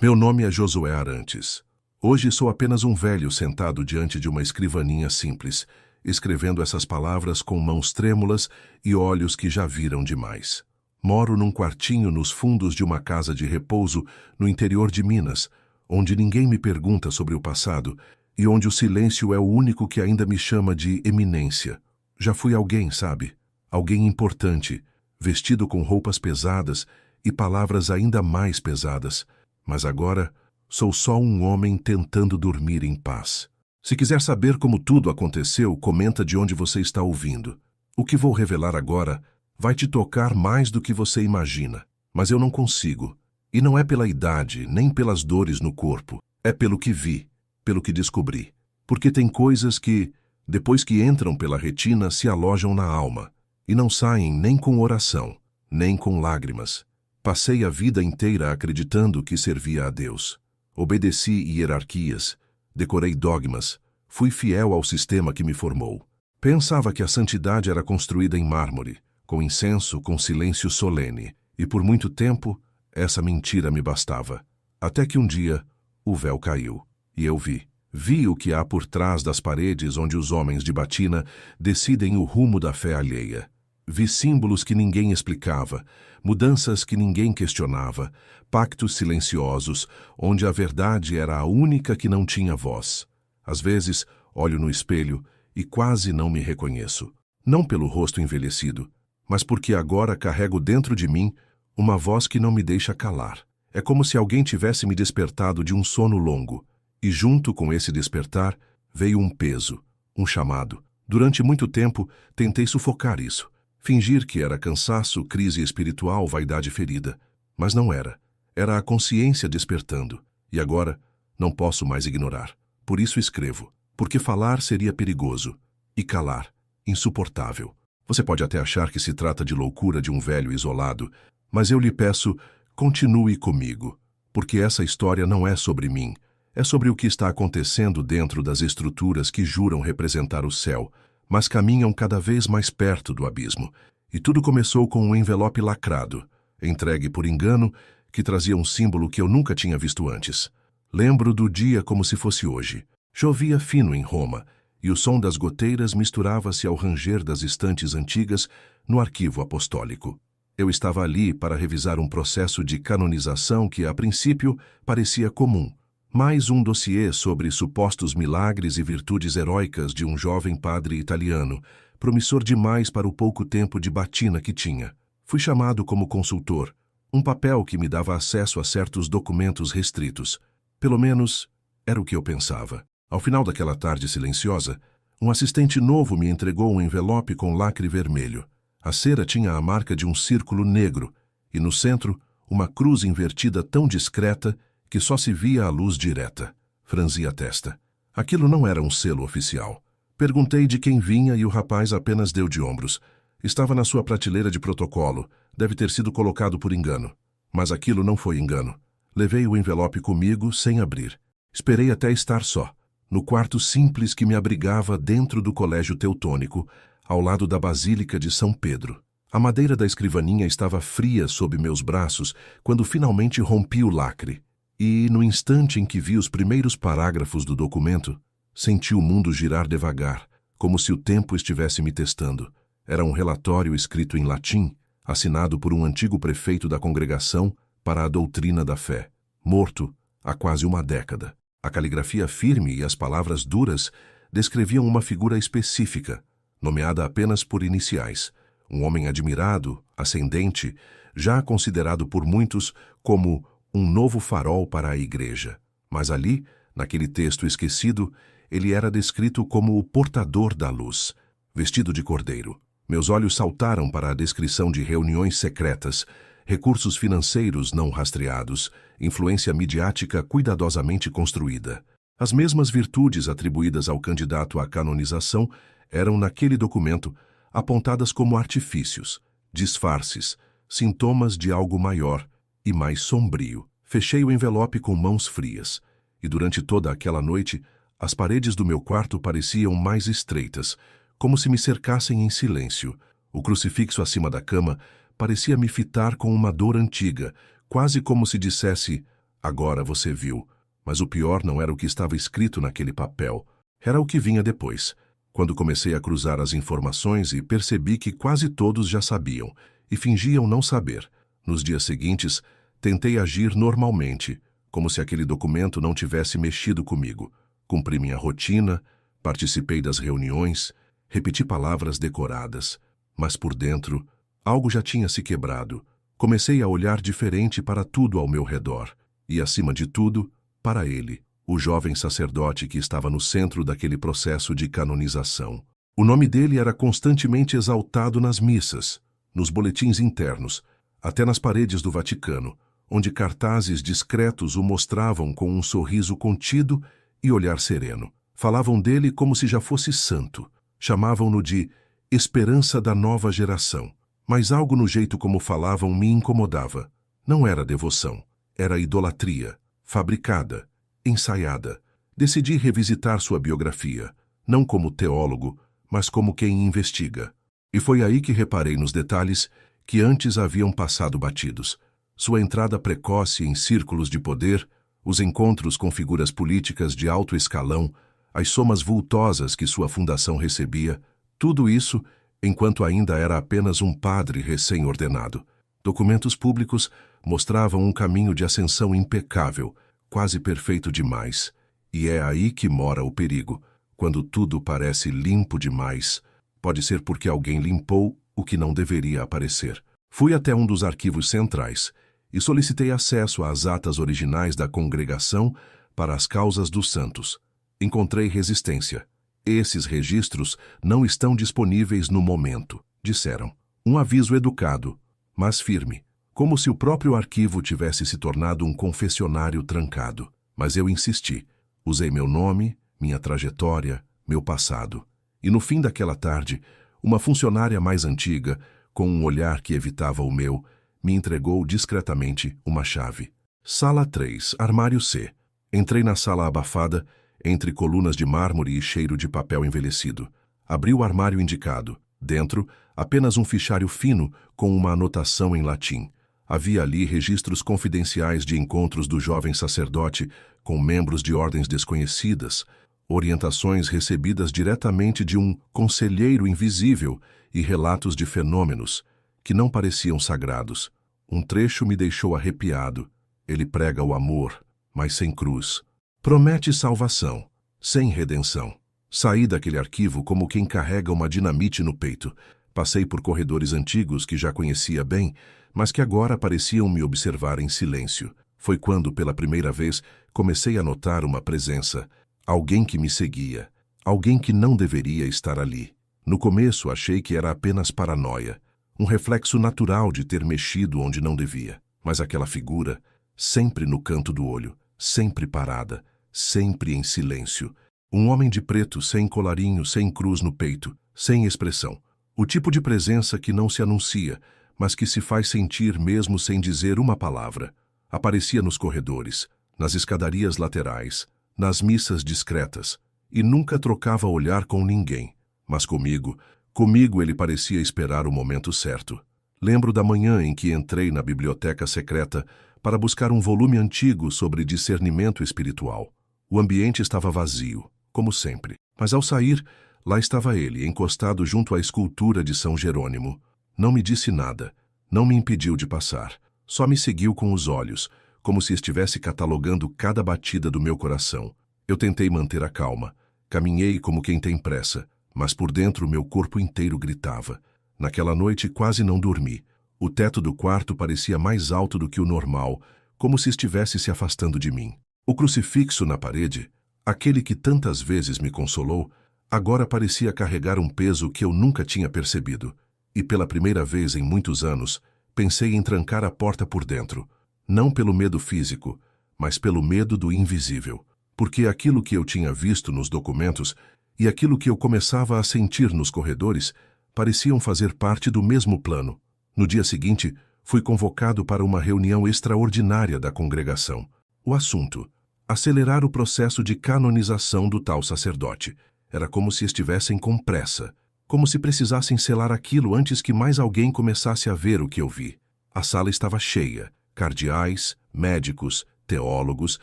Meu nome é Josué Arantes. Hoje sou apenas um velho sentado diante de uma escrivaninha simples, escrevendo essas palavras com mãos trêmulas e olhos que já viram demais. Moro num quartinho nos fundos de uma casa de repouso no interior de Minas, onde ninguém me pergunta sobre o passado e onde o silêncio é o único que ainda me chama de eminência. Já fui alguém, sabe? Alguém importante, vestido com roupas pesadas e palavras ainda mais pesadas. Mas agora sou só um homem tentando dormir em paz. Se quiser saber como tudo aconteceu, comenta de onde você está ouvindo. O que vou revelar agora vai te tocar mais do que você imagina, mas eu não consigo. E não é pela idade, nem pelas dores no corpo. É pelo que vi, pelo que descobri. Porque tem coisas que, depois que entram pela retina, se alojam na alma, e não saem nem com oração, nem com lágrimas. Passei a vida inteira acreditando que servia a Deus. Obedeci hierarquias, decorei dogmas, fui fiel ao sistema que me formou. Pensava que a santidade era construída em mármore, com incenso, com silêncio solene, e por muito tempo essa mentira me bastava. Até que um dia o véu caiu, e eu vi. Vi o que há por trás das paredes onde os homens de batina decidem o rumo da fé alheia. Vi símbolos que ninguém explicava, mudanças que ninguém questionava, pactos silenciosos, onde a verdade era a única que não tinha voz. Às vezes, olho no espelho e quase não me reconheço. Não pelo rosto envelhecido, mas porque agora carrego dentro de mim uma voz que não me deixa calar. É como se alguém tivesse me despertado de um sono longo, e junto com esse despertar veio um peso, um chamado. Durante muito tempo, tentei sufocar isso. Fingir que era cansaço, crise espiritual, vaidade ferida. Mas não era. Era a consciência despertando. E agora, não posso mais ignorar. Por isso escrevo. Porque falar seria perigoso. E calar, insuportável. Você pode até achar que se trata de loucura de um velho isolado, mas eu lhe peço, continue comigo. Porque essa história não é sobre mim. É sobre o que está acontecendo dentro das estruturas que juram representar o céu, mas caminham cada vez mais perto do abismo. E tudo começou com um envelope lacrado, entregue por engano, que trazia um símbolo que eu nunca tinha visto antes. Lembro do dia como se fosse hoje. Chovia fino em Roma, e o som das goteiras misturava-se ao ranger das estantes antigas no arquivo apostólico. Eu estava ali para revisar um processo de canonização que, a princípio, parecia comum. Mais um dossiê sobre supostos milagres e virtudes heróicas de um jovem padre italiano, promissor demais para o pouco tempo de batina que tinha. Fui chamado como consultor, um papel que me dava acesso a certos documentos restritos. Pelo menos, era o que eu pensava. Ao final daquela tarde silenciosa, um assistente novo me entregou um envelope com lacre vermelho. A cera tinha a marca de um círculo negro, e no centro, uma cruz invertida tão discreta que só se via a luz direta. Franzi a testa. Aquilo não era um selo oficial. Perguntei de quem vinha e o rapaz apenas deu de ombros. Estava na sua prateleira de protocolo. Deve ter sido colocado por engano. Mas aquilo não foi engano. Levei o envelope comigo sem abrir. Esperei até estar só, no quarto simples que me abrigava dentro do colégio teutônico, ao lado da Basílica de São Pedro. A madeira da escrivaninha estava fria sob meus braços quando finalmente rompi o lacre. E, no instante em que vi os primeiros parágrafos do documento, senti o mundo girar devagar, como se o tempo estivesse me testando. Era um relatório escrito em latim, assinado por um antigo prefeito da congregação para a doutrina da fé, morto há quase uma década. A caligrafia firme e as palavras duras descreviam uma figura específica, nomeada apenas por iniciais, um homem admirado, ascendente, já considerado por muitos como um novo farol para a igreja. Mas ali, naquele texto esquecido, ele era descrito como o portador da luz, vestido de cordeiro. Meus olhos saltaram para a descrição de reuniões secretas, recursos financeiros não rastreados, influência midiática cuidadosamente construída. As mesmas virtudes atribuídas ao candidato à canonização eram, naquele documento, apontadas como artifícios, disfarces, sintomas de algo maior e mais sombrio. Fechei o envelope com mãos frias, e durante toda aquela noite, as paredes do meu quarto pareciam mais estreitas, como se me cercassem em silêncio. O crucifixo acima da cama parecia me fitar com uma dor antiga, quase como se dissesse: Agora você viu. Mas o pior não era o que estava escrito naquele papel. Era o que vinha depois, quando comecei a cruzar as informações e percebi que quase todos já sabiam, e fingiam não saber. Nos dias seguintes, tentei agir normalmente, como se aquele documento não tivesse mexido comigo. Cumpri minha rotina, participei das reuniões, repeti palavras decoradas, mas por dentro, algo já tinha se quebrado. Comecei a olhar diferente para tudo ao meu redor, e acima de tudo, para ele, o jovem sacerdote que estava no centro daquele processo de canonização. O nome dele era constantemente exaltado nas missas, nos boletins internos, até nas paredes do Vaticano, onde cartazes discretos o mostravam com um sorriso contido e olhar sereno. Falavam dele como se já fosse santo. Chamavam-no de esperança da nova geração. Mas algo no jeito como falavam me incomodava. Não era devoção, era idolatria, fabricada, ensaiada. Decidi revisitar sua biografia, não como teólogo, mas como quem investiga. E foi aí que reparei nos detalhes que antes haviam passado batidos. Sua entrada precoce em círculos de poder, os encontros com figuras políticas de alto escalão, as somas vultosas que sua fundação recebia, tudo isso enquanto ainda era apenas um padre recém-ordenado. Documentos públicos mostravam um caminho de ascensão impecável, quase perfeito demais. E é aí que mora o perigo. Quando tudo parece limpo demais, pode ser porque alguém limpou o que não deveria aparecer. Fui até um dos arquivos centrais e solicitei acesso às atas originais da congregação para as causas dos santos. Encontrei resistência. Esses registros não estão disponíveis no momento, disseram. Um aviso educado, mas firme, como se o próprio arquivo tivesse se tornado um confessionário trancado. Mas eu insisti. Usei meu nome, minha trajetória, meu passado. E no fim daquela tarde, uma funcionária mais antiga, com um olhar que evitava o meu, me entregou discretamente uma chave. Sala 3, armário C. Entrei na sala abafada, entre colunas de mármore e cheiro de papel envelhecido. Abri o armário indicado. Dentro, apenas um fichário fino com uma anotação em latim. Havia ali registros confidenciais de encontros do jovem sacerdote com membros de ordens desconhecidas, orientações recebidas diretamente de um conselheiro invisível e relatos de fenômenos que não pareciam sagrados. Um trecho me deixou arrepiado. Ele prega o amor, mas sem cruz. Promete salvação, sem redenção. Saí daquele arquivo como quem carrega uma dinamite no peito. Passei por corredores antigos que já conhecia bem, mas que agora pareciam me observar em silêncio. Foi quando, pela primeira vez, comecei a notar uma presença. Alguém que me seguia. Alguém que não deveria estar ali. No começo, achei que era apenas paranoia. Um reflexo natural de ter mexido onde não devia. Mas aquela figura, sempre no canto do olho, sempre parada, sempre em silêncio. Um homem de preto, sem colarinho, sem cruz no peito, sem expressão. O tipo de presença que não se anuncia, mas que se faz sentir mesmo sem dizer uma palavra. Aparecia nos corredores, nas escadarias laterais, nas missas discretas, e nunca trocava olhar com ninguém. Mas comigo ele parecia esperar o momento certo. Lembro da manhã em que entrei na biblioteca secreta para buscar um volume antigo sobre discernimento espiritual. O ambiente estava vazio, como sempre, mas ao sair, lá estava ele, encostado junto à escultura de São Jerônimo. Não me disse nada, não me impediu de passar, só me seguiu com os olhos, como se estivesse catalogando cada batida do meu coração. Eu tentei manter a calma, caminhei como quem tem pressa, mas por dentro meu corpo inteiro gritava. Naquela noite quase não dormi. O teto do quarto parecia mais alto do que o normal, como se estivesse se afastando de mim. O crucifixo na parede, aquele que tantas vezes me consolou, agora parecia carregar um peso que eu nunca tinha percebido. E pela primeira vez em muitos anos, pensei em trancar a porta por dentro, não pelo medo físico, mas pelo medo do invisível. Porque aquilo que eu tinha visto nos documentos e aquilo que eu começava a sentir nos corredores pareciam fazer parte do mesmo plano. No dia seguinte, fui convocado para uma reunião extraordinária da congregação. O assunto: acelerar o processo de canonização do tal sacerdote. Era como se estivessem com pressa, como se precisassem selar aquilo antes que mais alguém começasse a ver o que eu vi. A sala estava cheia, cardeais, médicos, teólogos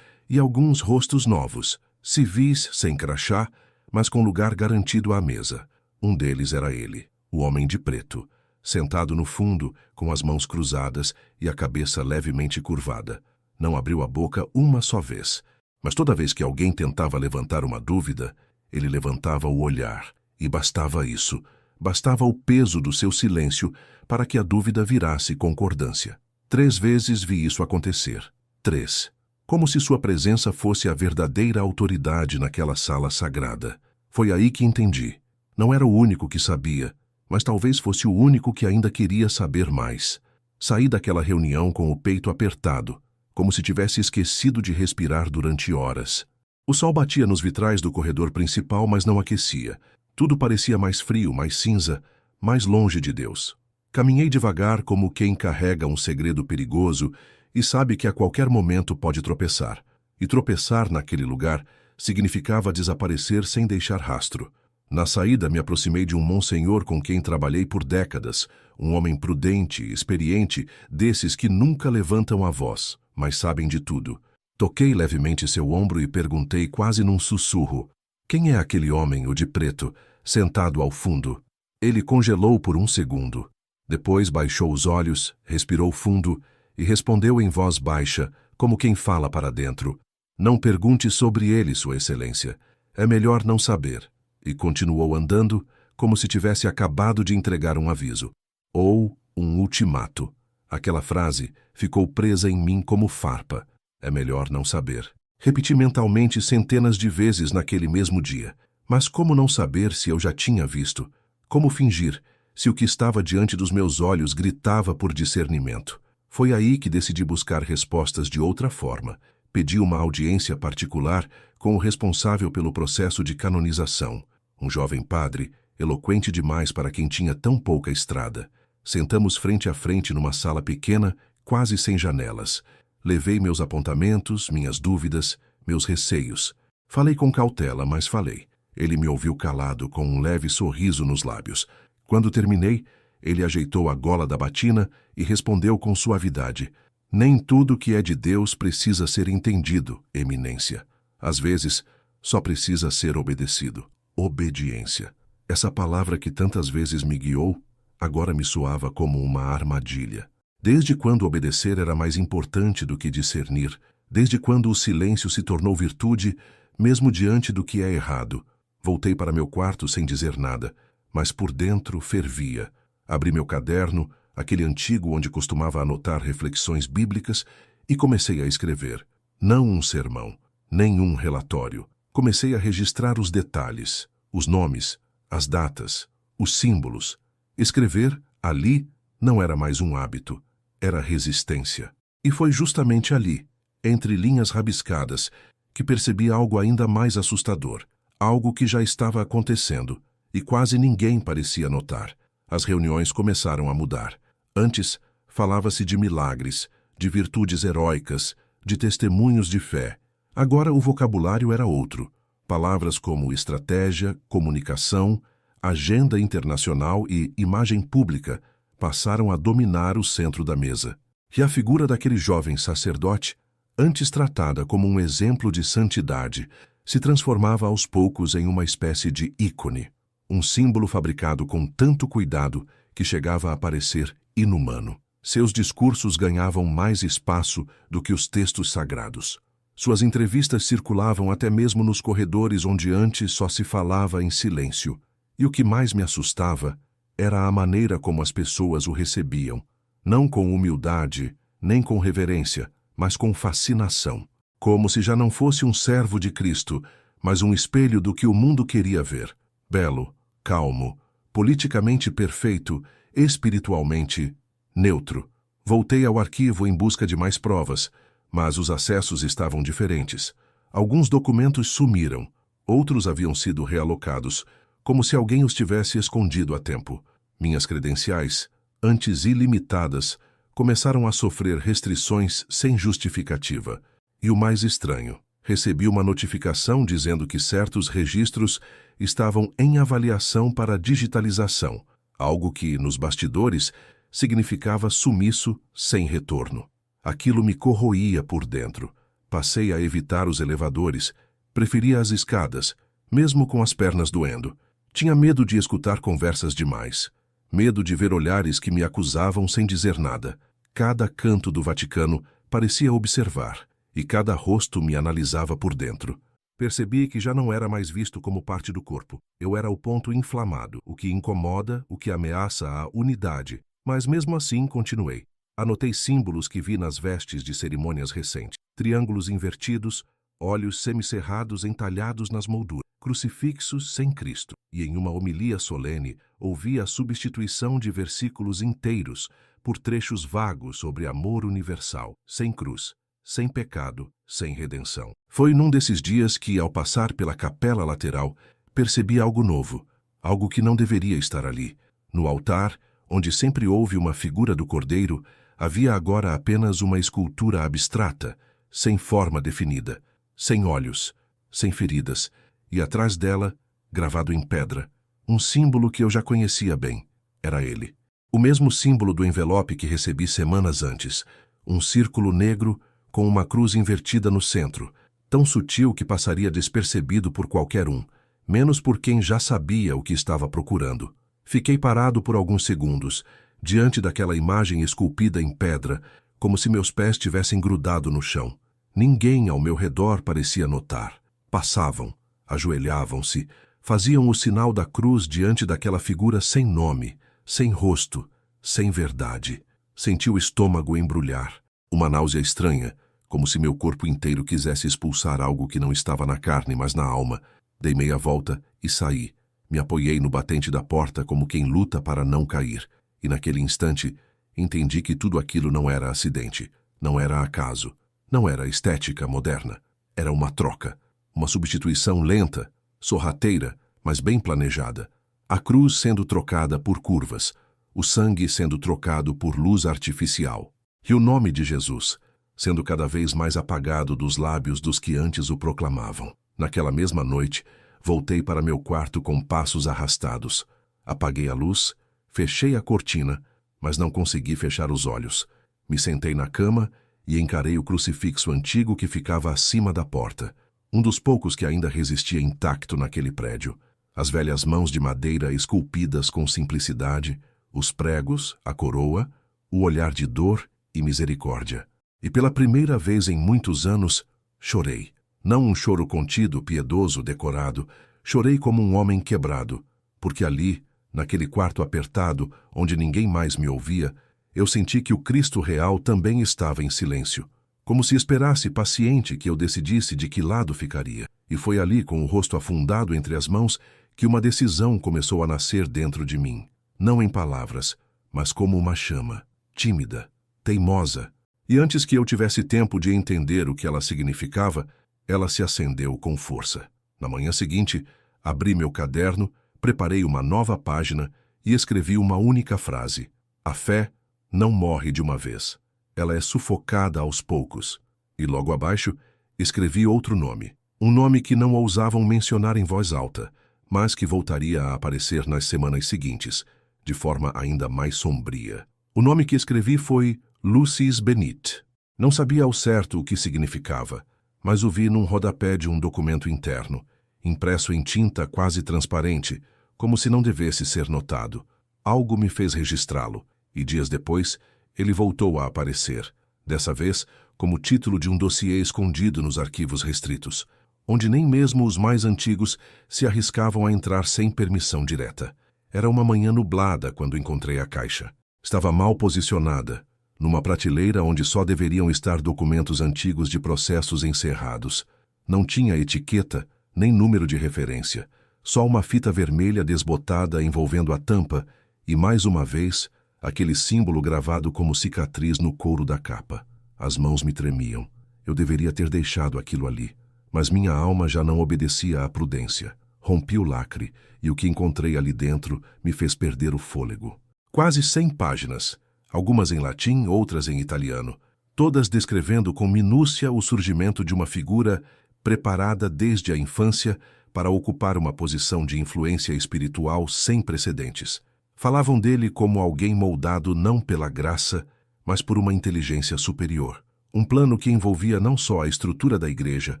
e alguns rostos novos, civis sem crachá, mas com lugar garantido à mesa. Um deles era ele, o homem de preto, sentado no fundo, com as mãos cruzadas e a cabeça levemente curvada. Não abriu a boca uma só vez, mas toda vez que alguém tentava levantar uma dúvida, ele levantava o olhar, e bastava isso, bastava o peso do seu silêncio para que a dúvida virasse concordância. 3 vezes vi isso acontecer. 3. Como se sua presença fosse a verdadeira autoridade naquela sala sagrada. Foi aí que entendi. Não era o único que sabia, mas talvez fosse o único que ainda queria saber mais. Saí daquela reunião com o peito apertado, como se tivesse esquecido de respirar durante horas. O sol batia nos vitrais do corredor principal, mas não aquecia. Tudo parecia mais frio, mais cinza, mais longe de Deus. Caminhei devagar como quem carrega um segredo perigoso e sabe que a qualquer momento pode tropeçar. E tropeçar naquele lugar significava desaparecer sem deixar rastro. Na saída, me aproximei de um monsenhor com quem trabalhei por décadas, um homem prudente, experiente, desses que nunca levantam a voz, mas sabem de tudo. Toquei levemente seu ombro e perguntei quase num sussurro: quem é aquele homem, o de preto, sentado ao fundo? Ele congelou por um segundo. Depois baixou os olhos, respirou fundo e respondeu em voz baixa, como quem fala para dentro: não pergunte sobre ele, Sua Excelência. É melhor não saber. E continuou andando, como se tivesse acabado de entregar um aviso. Ou um ultimato. Aquela frase ficou presa em mim como farpa. É melhor não saber. Repeti mentalmente centenas de vezes naquele mesmo dia. Mas como não saber se eu já tinha visto? Como fingir, se o que estava diante dos meus olhos gritava por discernimento? Foi aí que decidi buscar respostas de outra forma. Pedi uma audiência particular com o responsável pelo processo de canonização, um jovem padre, eloquente demais para quem tinha tão pouca estrada. Sentamos frente a frente numa sala pequena, quase sem janelas. Levei meus apontamentos, minhas dúvidas, meus receios. Falei com cautela, mas falei. Ele me ouviu calado, com um leve sorriso nos lábios. Quando terminei, ele ajeitou a gola da batina e respondeu com suavidade: nem tudo que é de Deus precisa ser entendido, Eminência. Às vezes, só precisa ser obedecido. Obediência. Essa palavra que tantas vezes me guiou, agora me soava como uma armadilha. Desde quando obedecer era mais importante do que discernir? Desde quando o silêncio se tornou virtude, mesmo diante do que é errado? Voltei para meu quarto sem dizer nada, mas por dentro fervia. Abri meu caderno, aquele antigo onde costumava anotar reflexões bíblicas, e comecei a escrever. Não um sermão, nem um relatório. Comecei a registrar os detalhes, os nomes, as datas, os símbolos. Escrever, ali, não era mais um hábito, era resistência. E foi justamente ali, entre linhas rabiscadas, que percebi algo ainda mais assustador, algo que já estava acontecendo, e quase ninguém parecia notar. As reuniões começaram a mudar. Antes, falava-se de milagres, de virtudes heróicas, de testemunhos de fé. Agora o vocabulário era outro. Palavras como estratégia, comunicação, agenda internacional e imagem pública passaram a dominar o centro da mesa. E a figura daquele jovem sacerdote, antes tratada como um exemplo de santidade, se transformava aos poucos em uma espécie de ícone, um símbolo fabricado com tanto cuidado que chegava a parecer inumano. Seus discursos ganhavam mais espaço do que os textos sagrados. Suas entrevistas circulavam até mesmo nos corredores onde antes só se falava em silêncio. E o que mais me assustava era a maneira como as pessoas o recebiam, não com humildade, nem com reverência, mas com fascinação, como se já não fosse um servo de Cristo, mas um espelho do que o mundo queria ver. Belo, calmo, politicamente perfeito, espiritualmente neutro. Voltei ao arquivo em busca de mais provas, mas os acessos estavam diferentes. Alguns documentos sumiram, outros haviam sido realocados, como se alguém os tivesse escondido a tempo. Minhas credenciais, antes ilimitadas, começaram a sofrer restrições sem justificativa. E o mais estranho, recebi uma notificação dizendo que certos registros estavam em avaliação para digitalização, algo que, nos bastidores, significava sumiço sem retorno. Aquilo me corroía por dentro. Passei a evitar os elevadores, preferia as escadas, mesmo com as pernas doendo. Tinha medo de escutar conversas demais, medo de ver olhares que me acusavam sem dizer nada. Cada canto do Vaticano parecia observar, e cada rosto me analisava por dentro. Percebi que já não era mais visto como parte do corpo. Eu era o ponto inflamado, o que incomoda, o que ameaça a unidade. Mas mesmo assim continuei. Anotei símbolos que vi nas vestes de cerimônias recentes. Triângulos invertidos, olhos semicerrados entalhados nas molduras, crucifixos sem Cristo. E em uma homilia solene, ouvi a substituição de versículos inteiros por trechos vagos sobre amor universal, sem cruz, sem pecado, sem redenção. Foi num desses dias que, ao passar pela capela lateral, percebi algo novo, algo que não deveria estar ali. No altar, onde sempre houve uma figura do Cordeiro, havia agora apenas uma escultura abstrata, sem forma definida, sem olhos, sem feridas, e atrás dela, gravado em pedra, um símbolo que eu já conhecia bem. Era ele. O mesmo símbolo do envelope que recebi semanas antes, um círculo negro com uma cruz invertida no centro, tão sutil que passaria despercebido por qualquer um, menos por quem já sabia o que estava procurando. Fiquei parado por alguns segundos, diante daquela imagem esculpida em pedra, como se meus pés tivessem grudado no chão. Ninguém ao meu redor parecia notar. Passavam, ajoelhavam-se, faziam o sinal da cruz diante daquela figura sem nome, sem rosto, sem verdade. Senti o estômago embrulhar. Uma náusea estranha, como se meu corpo inteiro quisesse expulsar algo que não estava na carne, mas na alma. Dei meia volta e saí. Me apoiei no batente da porta como quem luta para não cair. E naquele instante, entendi que tudo aquilo não era acidente, não era acaso, não era estética moderna. Era uma troca, uma substituição lenta, sorrateira, mas bem planejada. A cruz sendo trocada por curvas, o sangue sendo trocado por luz artificial. E o nome de Jesus, sendo cada vez mais apagado dos lábios dos que antes o proclamavam. Naquela mesma noite, voltei para meu quarto com passos arrastados. Apaguei a luz, fechei a cortina, mas não consegui fechar os olhos. Me sentei na cama e encarei o crucifixo antigo que ficava acima da porta, um dos poucos que ainda resistia intacto naquele prédio. As velhas mãos de madeira esculpidas com simplicidade, os pregos, a coroa, o olhar de dor e misericórdia. E pela primeira vez em muitos anos, chorei. Não um choro contido, piedoso, decorado. Chorei como um homem quebrado, porque ali, naquele quarto apertado, onde ninguém mais me ouvia, eu senti que o Cristo real também estava em silêncio, como se esperasse paciente que eu decidisse de que lado ficaria. E foi ali, com o rosto afundado entre as mãos, que uma decisão começou a nascer dentro de mim. Não em palavras, mas como uma chama, tímida, teimosa. E antes que eu tivesse tempo de entender o que ela significava, ela se acendeu com força. Na manhã seguinte, abri meu caderno, preparei uma nova página e escrevi uma única frase. A fé não morre de uma vez. Ela é sufocada aos poucos. E logo abaixo, escrevi outro nome. Um nome que não ousavam mencionar em voz alta, mas que voltaria a aparecer nas semanas seguintes, de forma ainda mais sombria. O nome que escrevi foi Lucis Benit. Não sabia ao certo o que significava, mas o vi num rodapé de um documento interno, impresso em tinta quase transparente, como se não devesse ser notado. Algo me fez registrá-lo, e dias depois ele voltou a aparecer, dessa vez como título de um dossiê escondido nos arquivos restritos, onde nem mesmo os mais antigos se arriscavam a entrar sem permissão direta. Era uma manhã nublada quando encontrei a caixa. Estava mal posicionada, numa prateleira onde só deveriam estar documentos antigos de processos encerrados. Não tinha etiqueta, nem número de referência, só uma fita vermelha desbotada envolvendo a tampa e, mais uma vez, aquele símbolo gravado como cicatriz no couro da capa. As mãos me tremiam. Eu deveria ter deixado aquilo ali, mas minha alma já não obedecia à prudência. Rompi o lacre e o que encontrei ali dentro me fez perder o fôlego. Quase 100 páginas, algumas em latim, outras em italiano, todas descrevendo com minúcia o surgimento de uma figura preparada desde a infância para ocupar uma posição de influência espiritual sem precedentes. Falavam dele como alguém moldado não pela graça, mas por uma inteligência superior, Um plano que envolvia não só a estrutura da igreja,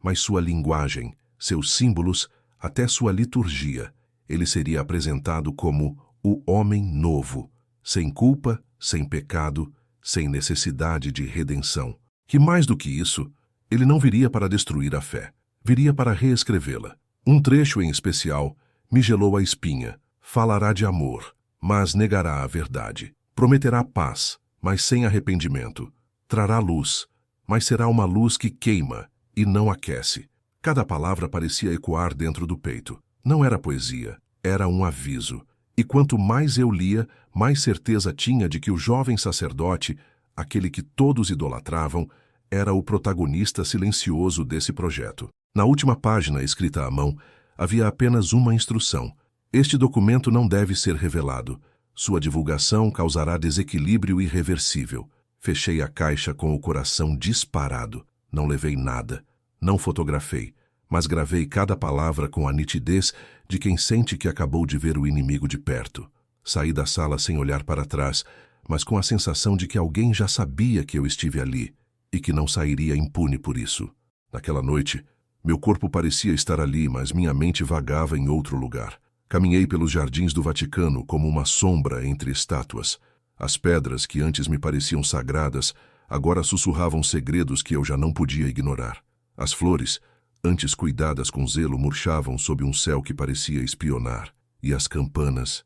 mas sua linguagem, seus símbolos, até sua liturgia. Ele seria apresentado como o homem novo, sem culpa, sem pecado, sem necessidade de redenção. Que mais do que isso, ele não viria para destruir a fé, viria para reescrevê-la. Um trecho em especial me gelou a espinha. Falará de amor, mas negará a verdade. Prometerá paz, mas sem arrependimento. Trará luz, mas será uma luz que queima e não aquece. Cada palavra parecia ecoar dentro do peito. Não era poesia, era um aviso. E quanto mais eu lia, mais certeza tinha de que o jovem sacerdote, aquele que todos idolatravam, era o protagonista silencioso desse projeto. Na última página, escrita à mão, havia apenas uma instrução. Este documento não deve ser revelado. Sua divulgação causará desequilíbrio irreversível. Fechei a caixa com o coração disparado. Não levei nada. Não fotografei, mas gravei cada palavra com a nitidez de quem sente que acabou de ver o inimigo de perto. Saí da sala sem olhar para trás, mas com a sensação de que alguém já sabia que eu estive ali e que não sairia impune por isso. Naquela noite, meu corpo parecia estar ali, mas minha mente vagava em outro lugar. Caminhei pelos jardins do Vaticano como uma sombra entre estátuas. As pedras que antes me pareciam sagradas, agora sussurravam segredos que eu já não podia ignorar. As flores, antes cuidadas com zelo, murchavam sob um céu que parecia espionar. E as campanas,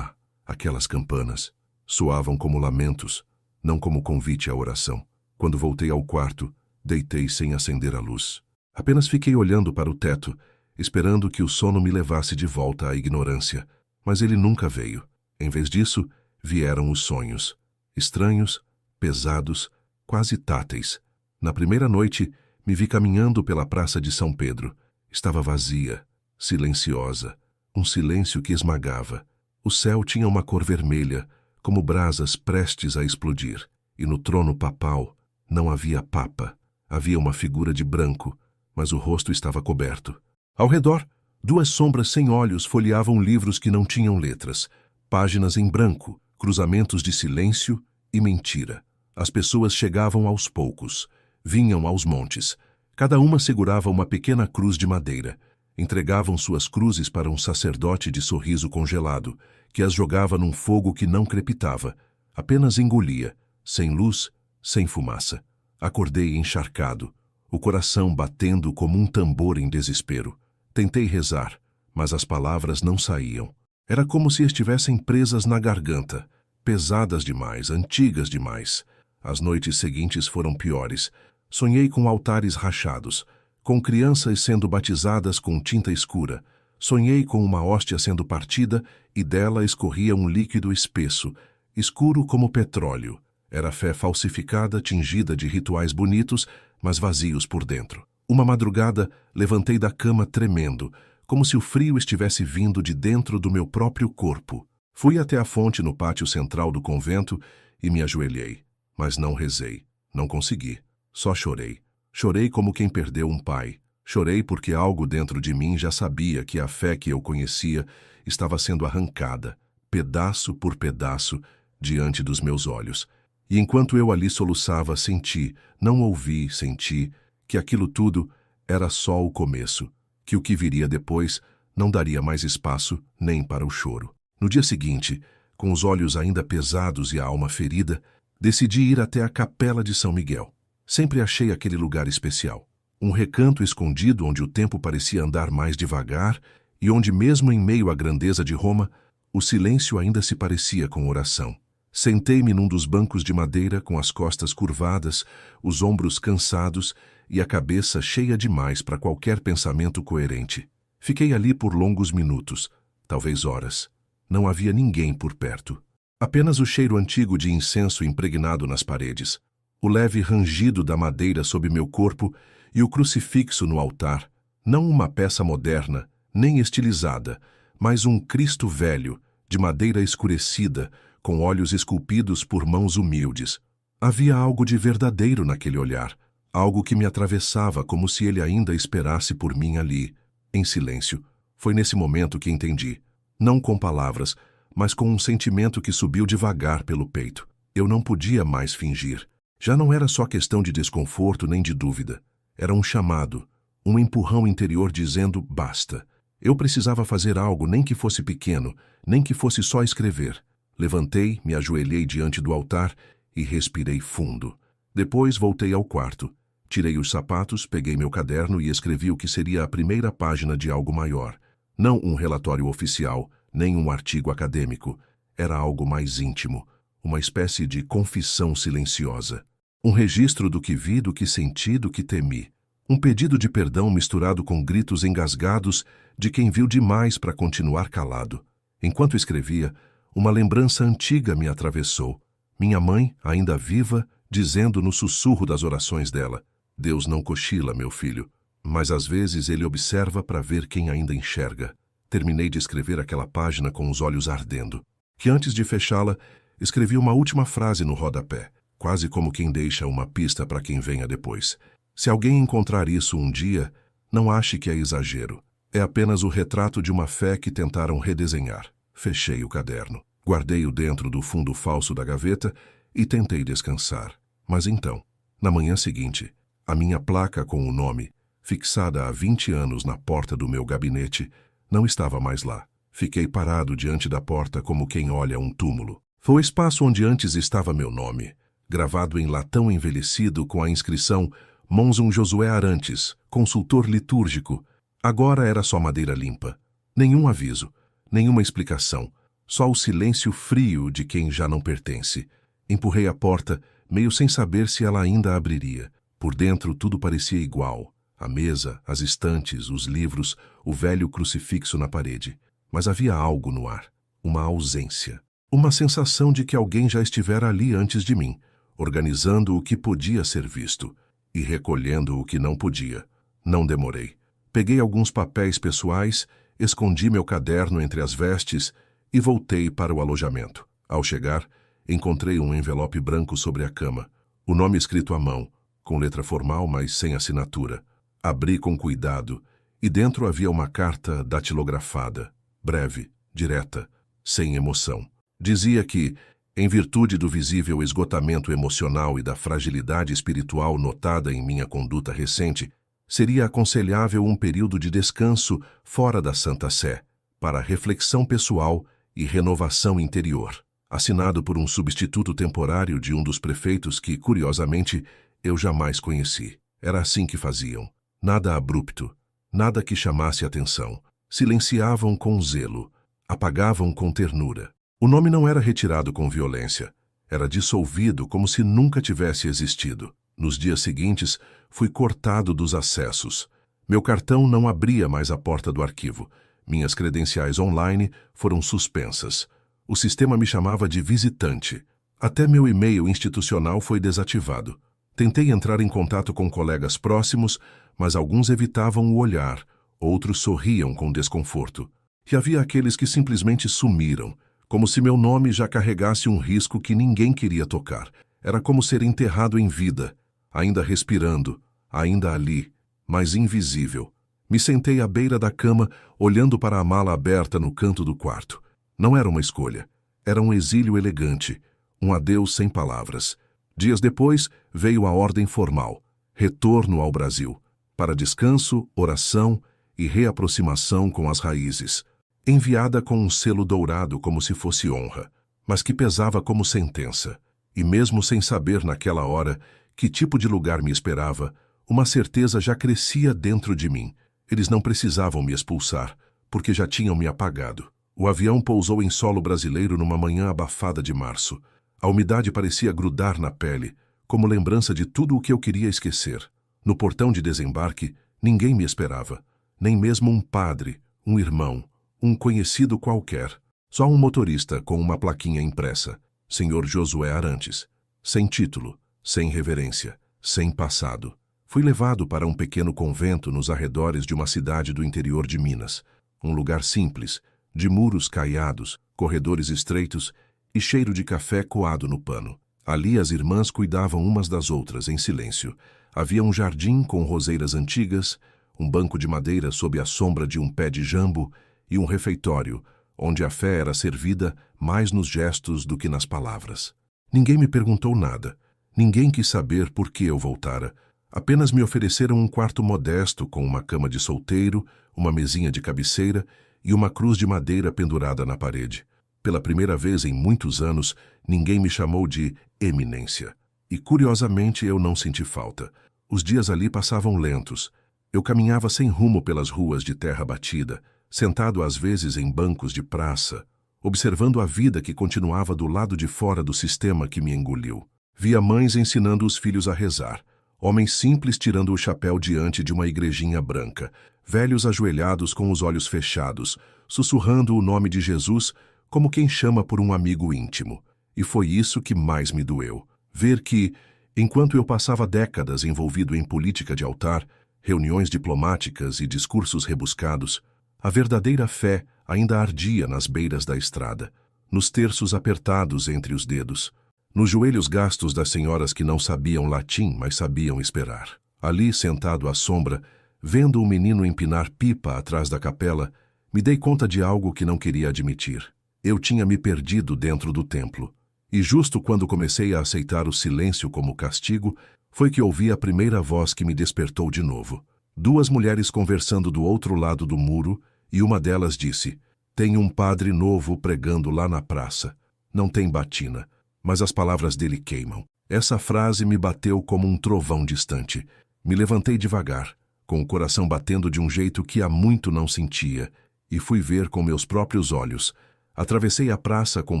aquelas campanas, soavam como lamentos, não como convite à oração. Quando voltei ao quarto, deitei sem acender a luz. Apenas fiquei olhando para o teto, esperando que o sono me levasse de volta à ignorância. Mas ele nunca veio. Em vez disso, vieram os sonhos. Estranhos, pesados, quase táteis. Na primeira noite, me vi caminhando pela Praça de São Pedro. Estava vazia, silenciosa, um silêncio que esmagava. O céu tinha uma cor vermelha, como brasas prestes a explodir. E no trono papal não havia papa. Havia uma figura de branco, mas o rosto estava coberto. Ao redor, duas sombras sem olhos folheavam livros que não tinham letras, páginas em branco, cruzamentos de silêncio e mentira. As pessoas chegavam aos poucos, vinham aos montes. Cada uma segurava uma pequena cruz de madeira. Entregavam suas cruzes para um sacerdote de sorriso congelado, que as jogava num fogo que não crepitava, apenas engolia, sem luz, sem fumaça. Acordei encharcado, o coração batendo como um tambor em desespero. Tentei rezar, mas as palavras não saíam. Era como se estivessem presas na garganta, pesadas demais, antigas demais. As noites seguintes foram piores. Sonhei com altares rachados, com crianças sendo batizadas com tinta escura. Sonhei com uma hóstia sendo partida e dela escorria um líquido espesso, escuro como petróleo. Era fé falsificada, tingida de rituais bonitos, mas vazios por dentro. Uma madrugada, levantei da cama tremendo, como se o frio estivesse vindo de dentro do meu próprio corpo. Fui até a fonte no pátio central do convento e me ajoelhei. Mas não rezei. Não consegui. Só chorei. Chorei como quem perdeu um pai. Chorei porque algo dentro de mim já sabia que a fé que eu conhecia estava sendo arrancada, pedaço por pedaço, diante dos meus olhos. E enquanto eu ali soluçava, senti, não ouvi, senti, que aquilo tudo era só o começo, que o que viria depois não daria mais espaço nem para o choro. No dia seguinte, com os olhos ainda pesados e a alma ferida, decidi ir até a Capela de São Miguel. Sempre achei aquele lugar especial. Um recanto escondido onde o tempo parecia andar mais devagar e onde, mesmo em meio à grandeza de Roma, o silêncio ainda se parecia com oração. Sentei-me num dos bancos de madeira com as costas curvadas, os ombros cansados e a cabeça cheia demais para qualquer pensamento coerente. Fiquei ali por longos minutos, talvez horas. Não havia ninguém por perto. Apenas o cheiro antigo de incenso impregnado nas paredes, o leve rangido da madeira sob meu corpo e o crucifixo no altar, não uma peça moderna, nem estilizada, mas um Cristo velho, de madeira escurecida, com olhos esculpidos por mãos humildes. Havia algo de verdadeiro naquele olhar, algo que me atravessava como se ele ainda esperasse por mim ali, em silêncio. Foi nesse momento que entendi, não com palavras, mas com um sentimento que subiu devagar pelo peito. Eu não podia mais fingir. Já não era só questão de desconforto nem de dúvida. Era um chamado, um empurrão interior dizendo basta. Eu precisava fazer algo, nem que fosse pequeno, nem que fosse só escrever. Levantei, me ajoelhei diante do altar e respirei fundo. Depois voltei ao quarto. Tirei os sapatos, peguei meu caderno e escrevi o que seria a primeira página de algo maior. Não um relatório oficial, nem um artigo acadêmico. Era algo mais íntimo, uma espécie de confissão silenciosa. Um registro do que vi, do que senti, do que temi. Um pedido de perdão misturado com gritos engasgados de quem viu demais para continuar calado. Enquanto escrevia, uma lembrança antiga me atravessou. Minha mãe, ainda viva, dizendo no sussurro das orações dela: Deus não cochila, meu filho, mas às vezes ele observa para ver quem ainda enxerga. Terminei de escrever aquela página com os olhos ardendo, que antes de fechá-la, escrevi uma última frase no rodapé, quase como quem deixa uma pista para quem venha depois. Se alguém encontrar isso um dia, não ache que é exagero. É apenas o retrato de uma fé que tentaram redesenhar. Fechei o caderno, guardei-o dentro do fundo falso da gaveta e tentei descansar. Mas então, na manhã seguinte, a minha placa com o nome, fixada há 20 anos na porta do meu gabinete, não estava mais lá. Fiquei parado diante da porta como quem olha um túmulo. Foi o espaço onde antes estava meu nome, gravado em latão envelhecido com a inscrição Monson Josué Arantes, consultor litúrgico. Agora era só madeira limpa. Nenhum aviso, nenhuma explicação, só o silêncio frio de quem já não pertence. Empurrei a porta, meio sem saber se ela ainda abriria. Por dentro tudo parecia igual. A mesa, as estantes, os livros, o velho crucifixo na parede. Mas havia algo no ar, uma ausência. Uma sensação de que alguém já estivera ali antes de mim, organizando o que podia ser visto e recolhendo o que não podia. Não demorei. Peguei alguns papéis pessoais, escondi meu caderno entre as vestes e voltei para o alojamento. Ao chegar, encontrei um envelope branco sobre a cama, o nome escrito à mão, com letra formal, mas sem assinatura. Abri com cuidado e dentro havia uma carta datilografada, breve, direta, sem emoção. Dizia que, em virtude do visível esgotamento emocional e da fragilidade espiritual notada em minha conduta recente, seria aconselhável um período de descanso fora da Santa Sé, para reflexão pessoal e renovação interior. Assinado por um substituto temporário de um dos prefeitos que, curiosamente, eu jamais conheci. Era assim que faziam. Nada abrupto, nada que chamasse atenção. Silenciavam com zelo, apagavam com ternura. O nome não era retirado com violência. Era dissolvido como se nunca tivesse existido. Nos dias seguintes, fui cortado dos acessos. Meu cartão não abria mais a porta do arquivo. Minhas credenciais online foram suspensas. O sistema me chamava de visitante. Até meu e-mail institucional foi desativado. Tentei entrar em contato com colegas próximos, mas alguns evitavam o olhar, outros sorriam com desconforto. E havia aqueles que simplesmente sumiram, como se meu nome já carregasse um risco que ninguém queria tocar. Era como ser enterrado em vida, ainda respirando, ainda ali, mas invisível. Me sentei à beira da cama, olhando para a mala aberta no canto do quarto. Não era uma escolha. Era um exílio elegante, um adeus sem palavras. Dias depois, veio a ordem formal, retorno ao Brasil, para descanso, oração e reaproximação com as raízes, enviada com um selo dourado como se fosse honra, mas que pesava como sentença. E mesmo sem saber naquela hora que tipo de lugar me esperava, uma certeza já crescia dentro de mim. Eles não precisavam me expulsar, porque já tinham me apagado. O avião pousou em solo brasileiro numa manhã abafada de março. A umidade parecia grudar na pele, como lembrança de tudo o que eu queria esquecer. No portão de desembarque, ninguém me esperava. Nem mesmo um padre, um irmão, um conhecido qualquer. Só um motorista com uma plaquinha impressa. Senhor Josué Arantes. Sem título, sem reverência, sem passado. Fui levado para um pequeno convento nos arredores de uma cidade do interior de Minas. Um lugar simples, de muros caiados, corredores estreitos e cheiro de café coado no pano. Ali as irmãs cuidavam umas das outras, em silêncio. Havia um jardim com roseiras antigas, um banco de madeira sob a sombra de um pé de jambo e um refeitório, onde a fé era servida mais nos gestos do que nas palavras. Ninguém me perguntou nada. Ninguém quis saber por que eu voltara. Apenas me ofereceram um quarto modesto com uma cama de solteiro, uma mesinha de cabeceira e uma cruz de madeira pendurada na parede. Pela primeira vez em muitos anos, ninguém me chamou de eminência. E, curiosamente, eu não senti falta. Os dias ali passavam lentos. Eu caminhava sem rumo pelas ruas de terra batida, sentado às vezes em bancos de praça, observando a vida que continuava do lado de fora do sistema que me engoliu. Via mães ensinando os filhos a rezar, homens simples tirando o chapéu diante de uma igrejinha branca, velhos ajoelhados com os olhos fechados, sussurrando o nome de Jesus como quem chama por um amigo íntimo. E foi isso que mais me doeu. Ver que, enquanto eu passava décadas envolvido em política de altar, reuniões diplomáticas e discursos rebuscados, a verdadeira fé ainda ardia nas beiras da estrada, nos terços apertados entre os dedos, nos joelhos gastos das senhoras que não sabiam latim, mas sabiam esperar. Ali, sentado à sombra, vendo um menino empinar pipa atrás da capela, me dei conta de algo que não queria admitir. Eu tinha me perdido dentro do templo. E justo quando comecei a aceitar o silêncio como castigo, foi que ouvi a primeira voz que me despertou de novo. Duas mulheres conversando do outro lado do muro, e uma delas disse: "Tem um padre novo pregando lá na praça. Não tem batina, mas as palavras dele queimam." Essa frase me bateu como um trovão distante. Me levantei devagar, com o coração batendo de um jeito que há muito não sentia, e fui ver com meus próprios olhos. Atravessei a praça com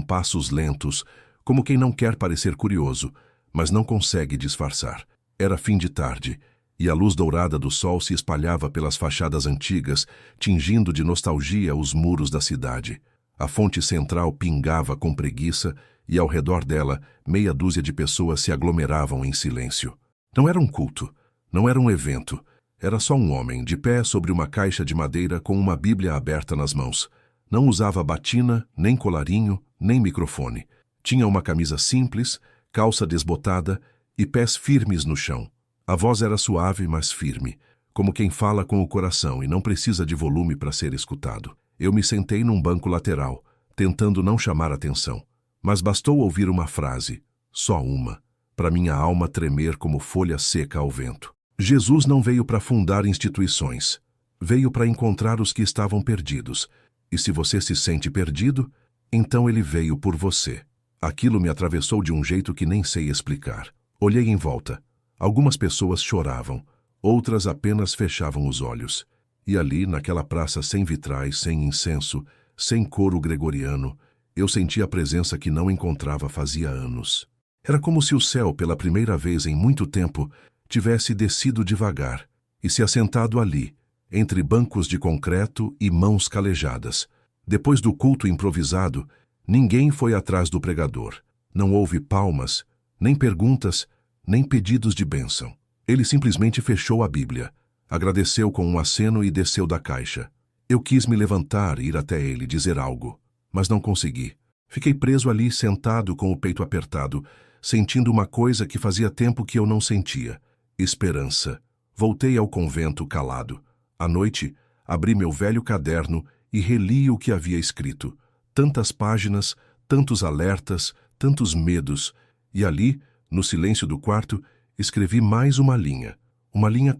passos lentos, como quem não quer parecer curioso, mas não consegue disfarçar. Era fim de tarde, e a luz dourada do sol se espalhava pelas fachadas antigas, tingindo de nostalgia os muros da cidade. A fonte central pingava com preguiça, e ao redor dela, meia dúzia de pessoas se aglomeravam em silêncio. Não era um culto, não era um evento. Era só um homem, de pé sobre uma caixa de madeira com uma Bíblia aberta nas mãos. Não usava batina, nem colarinho, nem microfone. Tinha uma camisa simples, calça desbotada e pés firmes no chão. A voz era suave, mas firme, como quem fala com o coração e não precisa de volume para ser escutado. Eu me sentei num banco lateral, tentando não chamar atenção. Mas bastou ouvir uma frase, só uma, para minha alma tremer como folha seca ao vento. Jesus não veio para fundar instituições. Veio para encontrar os que estavam perdidos. E se você se sente perdido, então ele veio por você. Aquilo me atravessou de um jeito que nem sei explicar. Olhei em volta. Algumas pessoas choravam, outras apenas fechavam os olhos. E ali, naquela praça sem vitrais, sem incenso, sem coro gregoriano, eu senti a presença que não encontrava fazia anos. Era como se o céu, pela primeira vez em muito tempo, tivesse descido devagar e se assentado ali, entre bancos de concreto e mãos calejadas. Depois do culto improvisado, ninguém foi atrás do pregador. Não houve palmas, nem perguntas, nem pedidos de bênção. Ele simplesmente fechou a Bíblia, agradeceu com um aceno e desceu da caixa. Eu quis me levantar e ir até ele dizer algo, mas não consegui. Fiquei preso ali, sentado com o peito apertado, sentindo uma coisa que fazia tempo que eu não sentia: esperança. Voltei ao convento calado. À noite, abri meu velho caderno e reli o que havia escrito. Tantas páginas, tantos alertas, tantos medos. E ali, no silêncio do quarto, escrevi mais uma linha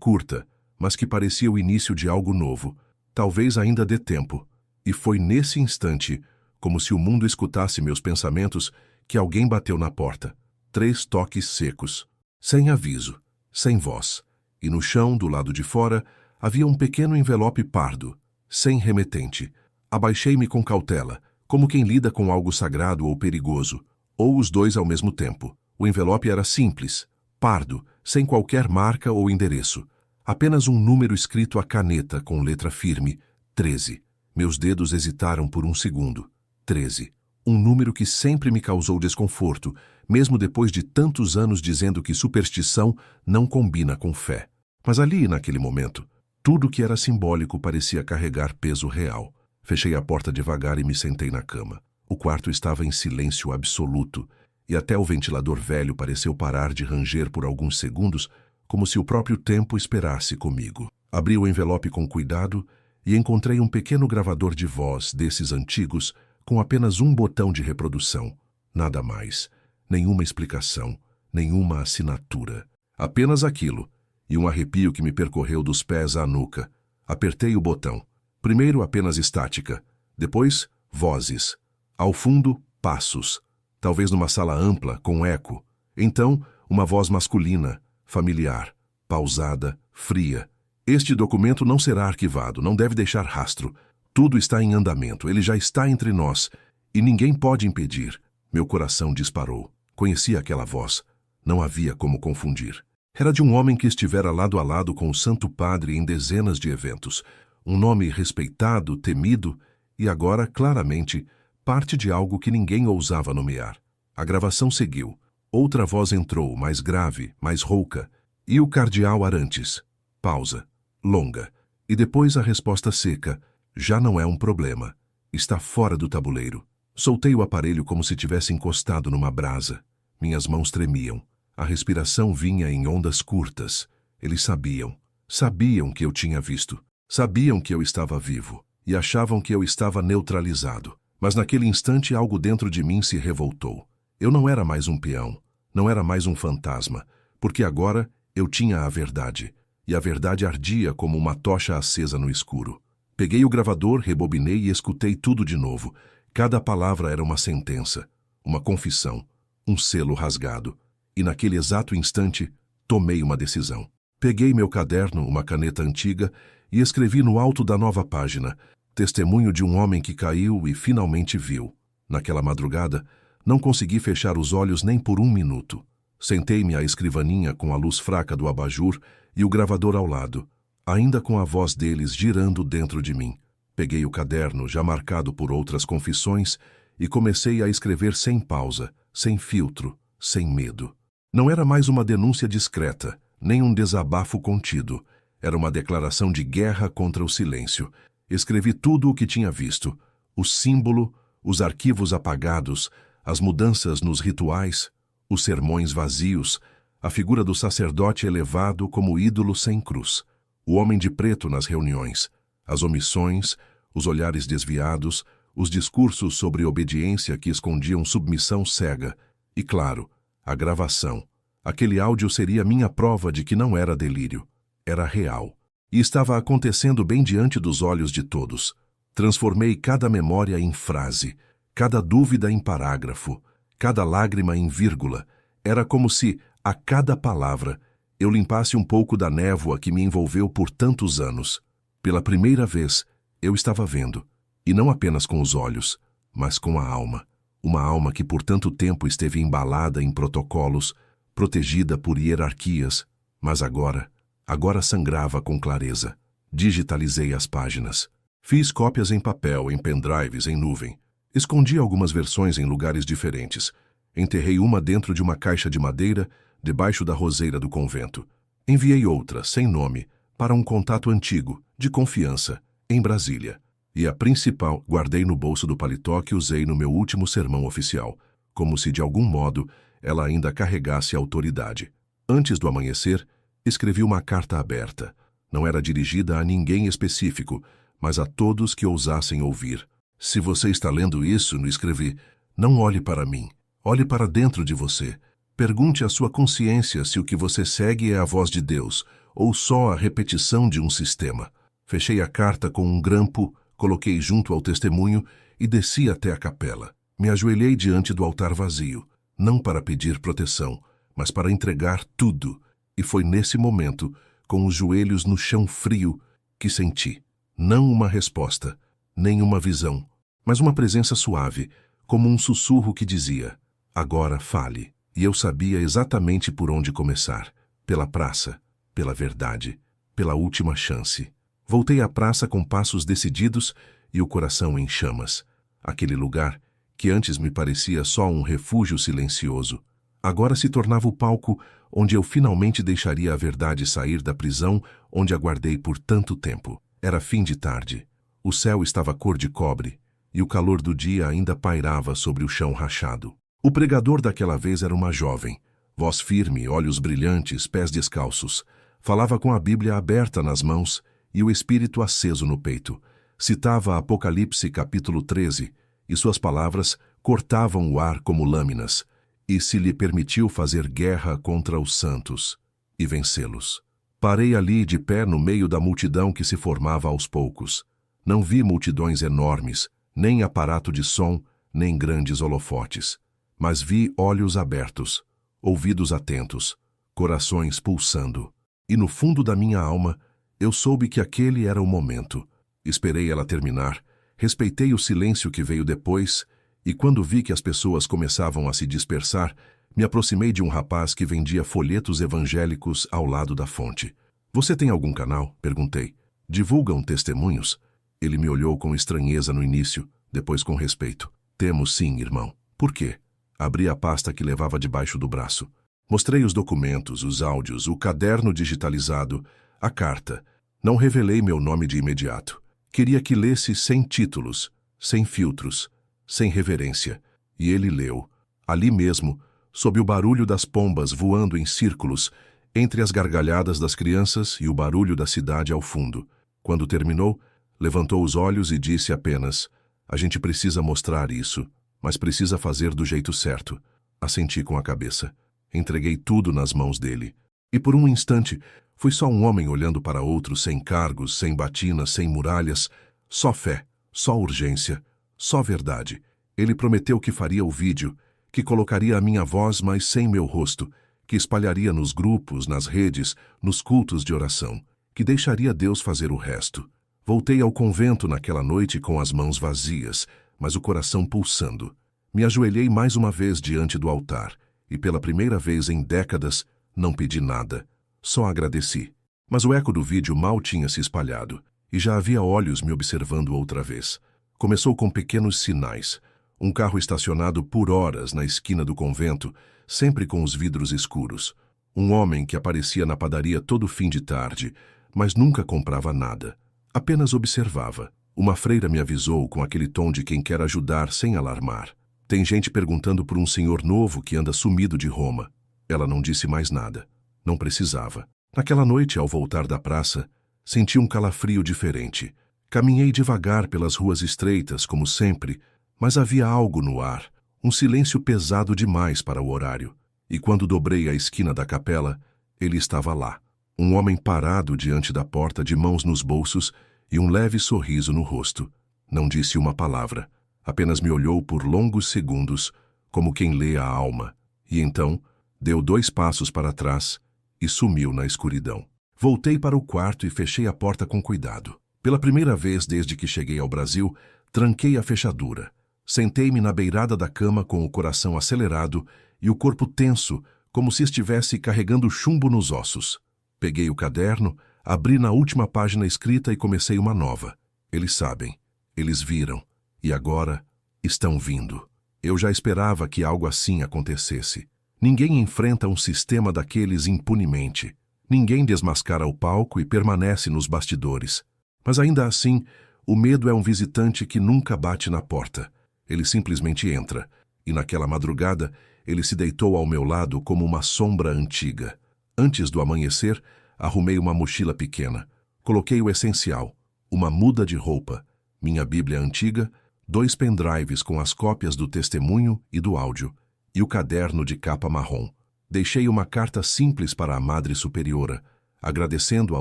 curta, mas que parecia o início de algo novo. Talvez ainda dê tempo. E foi nesse instante, como se o mundo escutasse meus pensamentos, que alguém bateu na porta. 3 toques secos, sem aviso, sem voz. E no chão, do lado de fora, havia um pequeno envelope pardo, sem remetente. Abaixei-me com cautela, como quem lida com algo sagrado ou perigoso, ou os dois ao mesmo tempo. O envelope era simples, pardo, sem qualquer marca ou endereço. Apenas um número escrito à caneta com letra firme: 13. Meus dedos hesitaram por um segundo. 13. Um número que sempre me causou desconforto, mesmo depois de tantos anos dizendo que superstição não combina com fé. Mas ali, naquele momento, tudo que era simbólico parecia carregar peso real. Fechei a porta devagar e me sentei na cama. O quarto estava em silêncio absoluto, e até o ventilador velho pareceu parar de ranger por alguns segundos, como se o próprio tempo esperasse comigo. Abri o envelope com cuidado e encontrei um pequeno gravador de voz desses antigos, com apenas um botão de reprodução. Nada mais, nenhuma explicação, nenhuma assinatura. Apenas aquilo, e um arrepio que me percorreu dos pés à nuca. Apertei o botão. Primeiro apenas estática, depois vozes. Ao fundo, passos. Talvez numa sala ampla, com eco. Então, uma voz masculina, familiar, pausada, fria. Este documento não será arquivado, não deve deixar rastro. Tudo está em andamento, ele já está entre nós, e ninguém pode impedir. Meu coração disparou. Conhecia aquela voz. Não havia como confundir. Era de um homem que estivera lado a lado com o Santo Padre em dezenas de eventos. Um nome respeitado, temido, e agora, claramente, parte de algo que ninguém ousava nomear. A gravação seguiu. Outra voz entrou, mais grave, mais rouca. E o cardeal Arantes. Pausa. Longa. E depois a resposta seca. Já não é um problema. Está fora do tabuleiro. Soltei o aparelho como se tivesse encostado numa brasa. Minhas mãos tremiam. A respiração vinha em ondas curtas. Eles sabiam. Sabiam que eu tinha visto. Sabiam que eu estava vivo. E achavam que eu estava neutralizado. Mas naquele instante algo dentro de mim se revoltou. Eu não era mais um peão. Não era mais um fantasma. Porque agora eu tinha a verdade. E a verdade ardia como uma tocha acesa no escuro. Peguei o gravador, rebobinei e escutei tudo de novo. Cada palavra era uma sentença, uma confissão, um selo rasgado. E naquele exato instante, tomei uma decisão. Peguei meu caderno, uma caneta antiga, e escrevi no alto da nova página, testemunho de um homem que caiu e finalmente viu. Naquela madrugada, não consegui fechar os olhos nem por um minuto. Sentei-me à escrivaninha com a luz fraca do abajur e o gravador ao lado, ainda com a voz deles girando dentro de mim. Peguei o caderno, já marcado por outras confissões, e comecei a escrever sem pausa, sem filtro, sem medo. Não era mais uma denúncia discreta, nem um desabafo contido. Era uma declaração de guerra contra o silêncio. Escrevi tudo o que tinha visto. O símbolo, os arquivos apagados, as mudanças nos rituais, os sermões vazios, a figura do sacerdote elevado como ídolo sem cruz, o homem de preto nas reuniões, as omissões, os olhares desviados, os discursos sobre obediência que escondiam submissão cega e, claro, a gravação. Aquele áudio seria minha prova de que não era delírio, era real. E estava acontecendo bem diante dos olhos de todos. Transformei cada memória em frase, cada dúvida em parágrafo, cada lágrima em vírgula. Era como se, a cada palavra, eu limpasse um pouco da névoa que me envolveu por tantos anos. Pela primeira vez, eu estava vendo, e não apenas com os olhos, mas com a alma. Uma alma que por tanto tempo esteve embalada em protocolos, protegida por hierarquias, mas agora sangrava com clareza. Digitalizei as páginas. Fiz cópias em papel, em pendrives, em nuvem. Escondi algumas versões em lugares diferentes. Enterrei uma dentro de uma caixa de madeira, debaixo da roseira do convento. Enviei outra, sem nome, para um contato antigo, de confiança, em Brasília. E a principal guardei no bolso do paletó que usei no meu último sermão oficial, como se de algum modo ela ainda carregasse autoridade. Antes do amanhecer, escrevi uma carta aberta. Não era dirigida a ninguém específico, mas a todos que ousassem ouvir. Se você está lendo isso, escrevi, não olhe para mim, olhe para dentro de você. Pergunte à sua consciência se o que você segue é a voz de Deus, ou só a repetição de um sistema. Fechei a carta com um grampo, coloquei junto ao testemunho e desci até a capela. Me ajoelhei diante do altar vazio, não para pedir proteção, mas para entregar tudo. E foi nesse momento, com os joelhos no chão frio, que senti, não uma resposta, nem uma visão, mas uma presença suave, como um sussurro que dizia, agora fale. E eu sabia exatamente por onde começar, pela praça, pela verdade, pela última chance. Voltei à praça com passos decididos e o coração em chamas. Aquele lugar, que antes me parecia só um refúgio silencioso, agora se tornava o palco onde eu finalmente deixaria a verdade sair da prisão onde aguardei por tanto tempo. Era fim de tarde. O céu estava cor de cobre e o calor do dia ainda pairava sobre o chão rachado. O pregador daquela vez era uma jovem, voz firme, olhos brilhantes, pés descalços. Falava com a Bíblia aberta nas mãos e o espírito aceso no peito. Citava Apocalipse capítulo 13 e suas palavras cortavam o ar como lâminas. e se lhe permitiu fazer guerra contra os santos e vencê-los. Parei ali de pé no meio da multidão que se formava aos poucos. Não vi multidões enormes, nem aparato de som, nem grandes holofotes. Mas vi olhos abertos, ouvidos atentos, corações pulsando. E no fundo da minha alma, eu soube que aquele era o momento. Esperei ela terminar, respeitei o silêncio que veio depois, e quando vi que as pessoas começavam a se dispersar, me aproximei de um rapaz que vendia folhetos evangélicos ao lado da fonte. "Você tem algum canal?" perguntei. "Divulgam testemunhos?" Ele me olhou com estranheza no início, depois com respeito. "Temos sim, irmão." "Por quê?" Abri a pasta que levava debaixo do braço. Mostrei os documentos, os áudios, o caderno digitalizado, a carta. Não revelei meu nome de imediato. Queria que lesse sem títulos, sem filtros, sem reverência. E ele leu. Ali mesmo, sob o barulho das pombas voando em círculos, entre as gargalhadas das crianças e o barulho da cidade ao fundo. Quando terminou, levantou os olhos e disse apenas: "A gente precisa mostrar isso, mas precisa fazer do jeito certo." Assenti com a cabeça. Entreguei tudo nas mãos dele. E por um instante, fui só um homem olhando para outro, sem cargos, sem batinas, sem muralhas. Só fé, só urgência, só verdade. Ele prometeu que faria o vídeo, que colocaria a minha voz, mas sem meu rosto, que espalharia nos grupos, nas redes, nos cultos de oração, que deixaria Deus fazer o resto. Voltei ao convento naquela noite com as mãos vazias, mas o coração pulsando. Me ajoelhei mais uma vez diante do altar, e pela primeira vez em décadas, não pedi nada. Só agradeci. Mas o eco do vídeo mal tinha se espalhado, e já havia olhos me observando outra vez. Começou com pequenos sinais. Um carro estacionado por horas na esquina do convento, sempre com os vidros escuros. Um homem que aparecia na padaria todo fim de tarde, mas nunca comprava nada. Apenas observava. Uma freira me avisou com aquele tom de quem quer ajudar sem alarmar. "Tem gente perguntando por um senhor novo que anda sumido de Roma." Ela não disse mais nada. Não precisava. Naquela noite, ao voltar da praça, senti um calafrio diferente. Caminhei devagar pelas ruas estreitas, como sempre, mas havia algo no ar, um silêncio pesado demais para o horário. E quando dobrei a esquina da capela, ele estava lá. Um homem parado diante da porta, de mãos nos bolsos e um leve sorriso no rosto. Não disse uma palavra. Apenas me olhou por longos segundos, como quem lê a alma. E então, deu 2 passos para trás e sumiu na escuridão. Voltei para o quarto e fechei a porta com cuidado. Pela primeira vez desde que cheguei ao Brasil, tranquei a fechadura. Sentei-me na beirada da cama com o coração acelerado e o corpo tenso, como se estivesse carregando chumbo nos ossos. Peguei o caderno, abri na última página escrita e comecei uma nova. Eles sabem, eles viram, e agora estão vindo. Eu já esperava que algo assim acontecesse. Ninguém enfrenta um sistema daqueles impunemente. Ninguém desmascara o palco e permanece nos bastidores. Mas ainda assim, o medo é um visitante que nunca bate na porta. Ele simplesmente entra, e naquela madrugada ele se deitou ao meu lado como uma sombra antiga. Antes do amanhecer, arrumei uma mochila pequena. Coloquei o essencial, uma muda de roupa, minha Bíblia antiga, 2 pendrives com as cópias do testemunho e do áudio, e o caderno de capa marrom. Deixei uma carta simples para a Madre Superiora, agradecendo a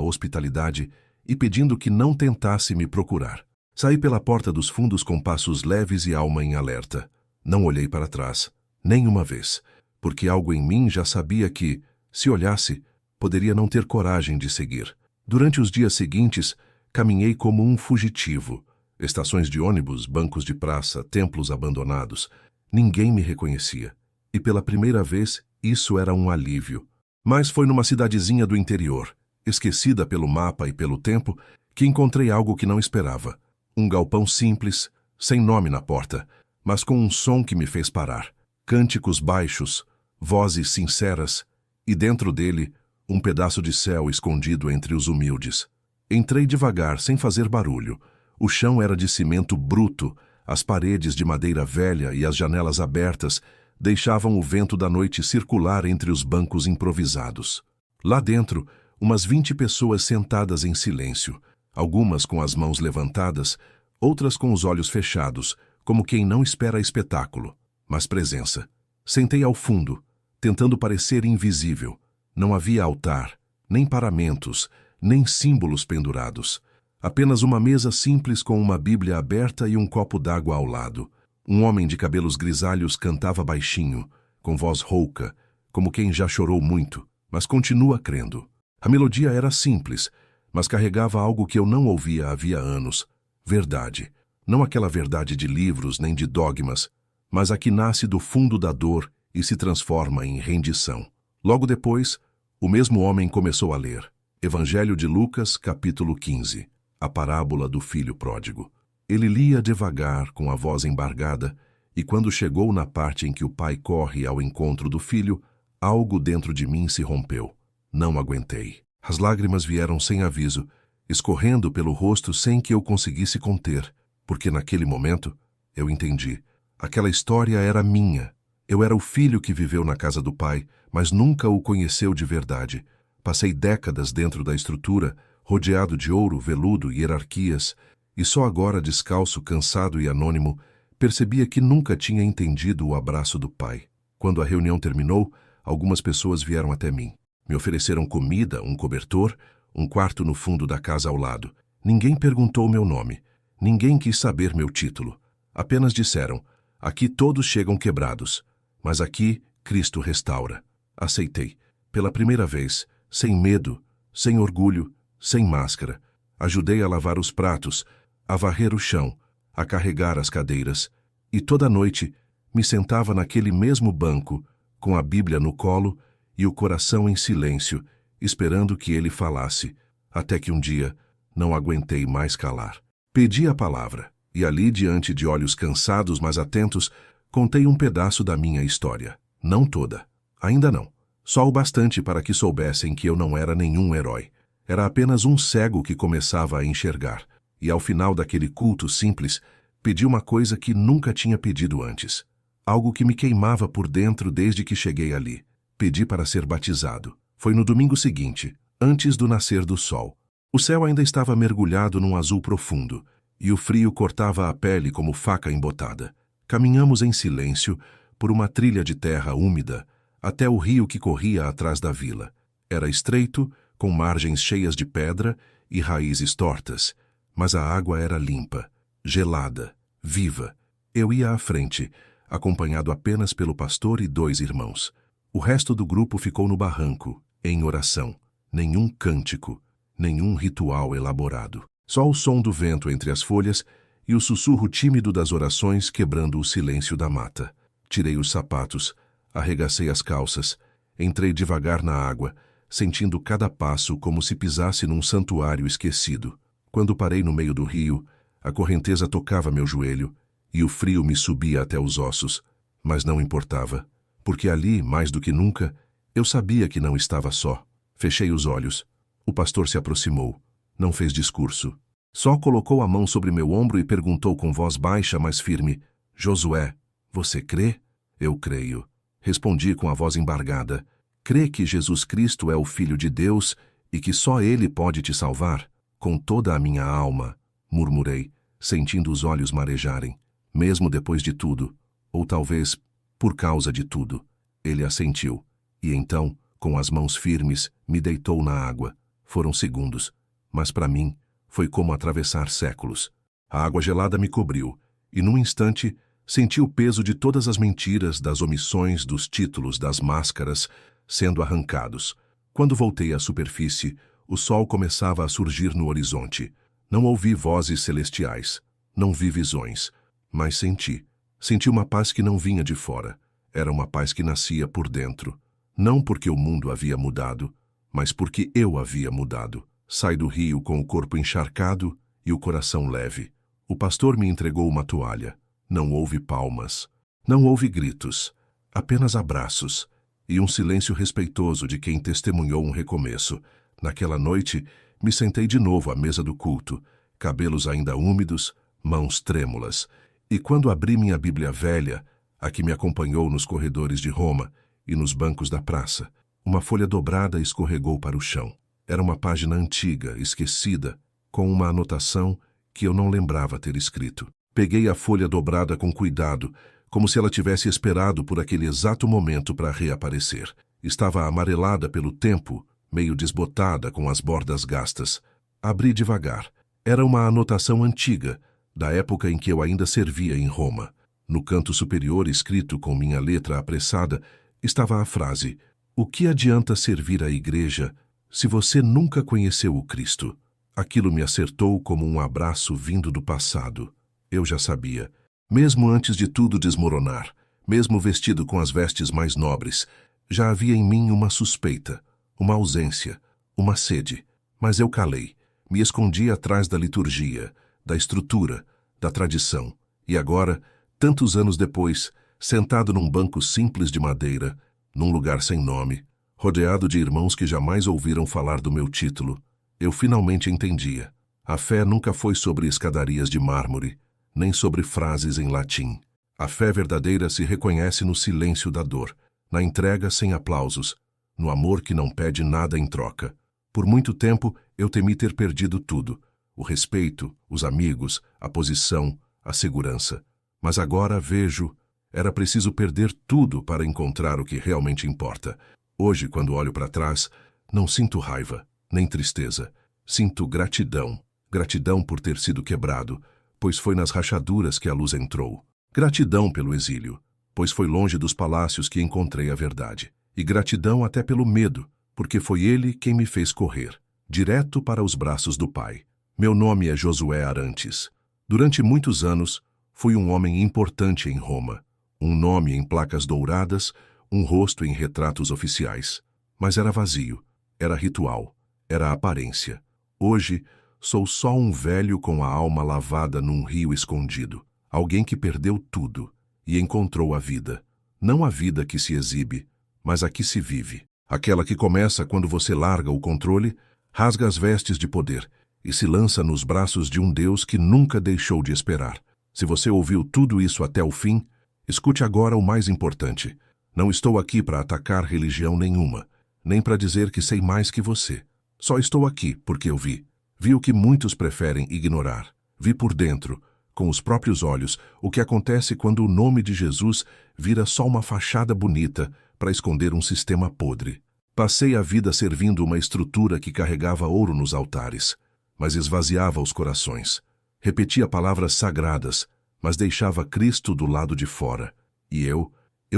hospitalidade e pedindo que não tentasse me procurar. Saí pela porta dos fundos com passos leves e alma em alerta. Não olhei para trás, nem uma vez, porque algo em mim já sabia que, se olhasse, poderia não ter coragem de seguir. Durante os dias seguintes, caminhei como um fugitivo. Estações de ônibus, bancos de praça, templos abandonados. Ninguém me reconhecia. E pela primeira vez, isso era um alívio. Mas foi numa cidadezinha do interior, esquecida pelo mapa e pelo tempo, que encontrei algo que não esperava. Um galpão simples, sem nome na porta, mas com um som que me fez parar. Cânticos baixos, vozes sinceras, e dentro dele, um pedaço de céu escondido entre os humildes. Entrei devagar, sem fazer barulho. O chão era de cimento bruto, as paredes de madeira velha e as janelas abertas deixavam o vento da noite circular entre os bancos improvisados. Lá dentro, umas 20 pessoas sentadas em silêncio, algumas com as mãos levantadas, outras com os olhos fechados, como quem não espera espetáculo, mas presença. Sentei ao fundo, tentando parecer invisível. Não havia altar, nem paramentos, nem símbolos pendurados. Apenas uma mesa simples com uma Bíblia aberta e um copo d'água ao lado. Um homem de cabelos grisalhos cantava baixinho, com voz rouca, como quem já chorou muito, mas continua crendo. A melodia era simples, mas carregava algo que eu não ouvia havia anos. Verdade. Não aquela verdade de livros nem de dogmas, mas a que nasce do fundo da dor e se transforma em rendição. Logo depois, o mesmo homem começou a ler. Evangelho de Lucas, capítulo 15. A parábola do filho pródigo. Ele lia devagar, com a voz embargada, e quando chegou na parte em que o pai corre ao encontro do filho, algo dentro de mim se rompeu. Não aguentei. As lágrimas vieram sem aviso, escorrendo pelo rosto sem que eu conseguisse conter, porque naquele momento eu entendi. Aquela história era minha. Eu era o filho que viveu na casa do pai, mas nunca o conheceu de verdade. Passei décadas dentro da estrutura, rodeado de ouro, veludo e hierarquias, e só agora, descalço, cansado e anônimo, percebia que nunca tinha entendido o abraço do pai. Quando a reunião terminou, algumas pessoas vieram até mim. Me ofereceram comida, um cobertor, um quarto no fundo da casa ao lado. Ninguém perguntou meu nome. Ninguém quis saber meu título. Apenas disseram: aqui todos chegam quebrados, mas aqui Cristo restaura. Aceitei. Pela primeira vez, sem medo, sem orgulho, sem máscara. Ajudei a lavar os pratos, a varrer o chão, a carregar as cadeiras. E toda noite me sentava naquele mesmo banco, com a Bíblia no colo e o coração em silêncio, esperando que ele falasse, até que um dia não aguentei mais calar. Pedi a palavra, e ali, diante de olhos cansados mas atentos, contei um pedaço da minha história. Não toda. Ainda não. Só o bastante para que soubessem que eu não era nenhum herói. Era apenas um cego que começava a enxergar. E ao final daquele culto simples, pedi uma coisa que nunca tinha pedido antes. Algo que me queimava por dentro desde que cheguei ali. Pedi para ser batizado. Foi no domingo seguinte, antes do nascer do sol. O céu ainda estava mergulhado num azul profundo, e o frio cortava a pele como faca embotada. Caminhamos em silêncio por uma trilha de terra úmida até o rio que corria atrás da vila. Era estreito, com margens cheias de pedra e raízes tortas, mas a água era limpa, gelada, viva. Eu ia à frente, acompanhado apenas pelo pastor e 2 irmãos. O resto do grupo ficou no barranco, em oração. Nenhum cântico, nenhum ritual elaborado. Só o som do vento entre as folhas e o sussurro tímido das orações quebrando o silêncio da mata. Tirei os sapatos, arregacei as calças, entrei devagar na água, sentindo cada passo como se pisasse num santuário esquecido. Quando parei no meio do rio, a correnteza tocava meu joelho e o frio me subia até os ossos, mas não importava, porque ali, mais do que nunca, eu sabia que não estava só. Fechei os olhos. O pastor se aproximou. Não fez discurso. Só colocou a mão sobre meu ombro e perguntou com voz baixa, mas firme: Josué, você crê? Eu creio. Respondi com a voz embargada. Crê que Jesus Cristo é o Filho de Deus e que só Ele pode te salvar? Com toda a minha alma, murmurei, sentindo os olhos marejarem. Mesmo depois de tudo, ou talvez por causa de tudo. Ele assentiu, e então, com as mãos firmes, me deitou na água. Foram segundos, mas para mim foi como atravessar séculos. A água gelada me cobriu, e num instante senti o peso de todas as mentiras, das omissões, dos títulos, das máscaras, sendo arrancados. Quando voltei à superfície, o sol começava a surgir no horizonte. Não ouvi vozes celestiais, não vi visões, mas senti. Senti uma paz que não vinha de fora. Era uma paz que nascia por dentro. Não porque o mundo havia mudado, mas porque eu havia mudado. Saí do rio com o corpo encharcado e o coração leve. O pastor me entregou uma toalha. Não houve palmas. Não houve gritos. Apenas abraços. E um silêncio respeitoso de quem testemunhou um recomeço. Naquela noite, me sentei de novo à mesa do culto, cabelos ainda úmidos, mãos trêmulas. E quando abri minha Bíblia velha, a que me acompanhou nos corredores de Roma e nos bancos da praça, uma folha dobrada escorregou para o chão. Era uma página antiga, esquecida, com uma anotação que eu não lembrava ter escrito. Peguei a folha dobrada com cuidado, como se ela tivesse esperado por aquele exato momento para reaparecer. Estava amarelada pelo tempo, meio desbotada, com as bordas gastas. Abri devagar. Era uma anotação antiga, da época em que eu ainda servia em Roma. No canto superior, escrito com minha letra apressada, estava a frase: "O que adianta servir a igreja se você nunca conheceu o Cristo?" Aquilo me acertou como um abraço vindo do passado. Eu já sabia. Mesmo antes de tudo desmoronar, mesmo vestido com as vestes mais nobres, já havia em mim uma suspeita, uma ausência, uma sede. Mas eu calei. Me escondi atrás da liturgia, da estrutura, da tradição. E agora, tantos anos depois, sentado num banco simples de madeira, num lugar sem nome, rodeado de irmãos que jamais ouviram falar do meu título, eu finalmente entendia. A fé nunca foi sobre escadarias de mármore, nem sobre frases em latim. A fé verdadeira se reconhece no silêncio da dor, na entrega sem aplausos, no amor que não pede nada em troca. Por muito tempo, eu temi ter perdido tudo: o respeito, os amigos, a posição, a segurança. Mas agora vejo, era preciso perder tudo para encontrar o que realmente importa. Hoje, quando olho para trás, não sinto raiva, nem tristeza. Sinto gratidão. Gratidão por ter sido quebrado, pois foi nas rachaduras que a luz entrou. Gratidão pelo exílio, pois foi longe dos palácios que encontrei a verdade. E gratidão até pelo medo, porque foi ele quem me fez correr, direto para os braços do Pai. Meu nome é Josué Arantes. Durante muitos anos, fui um homem importante em Roma. Um nome em placas douradas, um rosto em retratos oficiais. Mas era vazio, era ritual, era aparência. Hoje, sou só um velho com a alma lavada num rio escondido. Alguém que perdeu tudo e encontrou a vida. Não a vida que se exibe, mas a que se vive. Aquela que começa quando você larga o controle, rasga as vestes de poder e se lança nos braços de um Deus que nunca deixou de esperar. Se você ouviu tudo isso até o fim, escute agora o mais importante. Não estou aqui para atacar religião nenhuma, nem para dizer que sei mais que você. Só estou aqui porque eu vi. Vi o que muitos preferem ignorar. Vi por dentro, com os próprios olhos, o que acontece quando o nome de Jesus vira só uma fachada bonita para esconder um sistema podre. Passei a vida servindo uma estrutura que carregava ouro nos altares, mas esvaziava os corações. Repetia palavras sagradas, mas deixava Cristo do lado de fora. E eu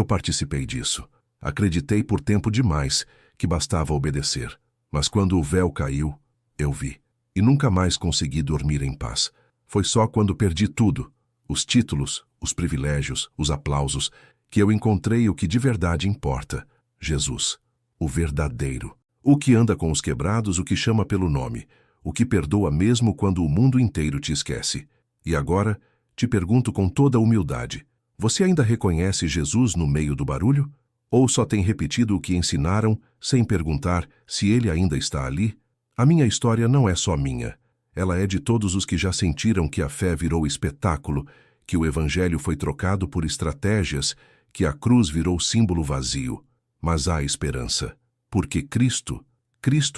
participei disso. Acreditei por tempo demais que bastava obedecer. Mas quando o véu caiu, eu vi. E nunca mais consegui dormir em paz. Foi só quando perdi tudo, os títulos, os privilégios, os aplausos, que eu encontrei o que de verdade importa: Jesus, o verdadeiro. O que anda com os quebrados, o que chama pelo nome, o que perdoa mesmo quando o mundo inteiro te esquece. E agora, te pergunto com toda humildade, você ainda reconhece Jesus no meio do barulho? Ou só tem repetido o que ensinaram, sem perguntar se ele ainda está ali? A minha história não é só minha. Ela é de todos os que já sentiram que a fé virou espetáculo, que o evangelho foi trocado por estratégias, que a cruz virou símbolo vazio. Mas há esperança, porque Cristo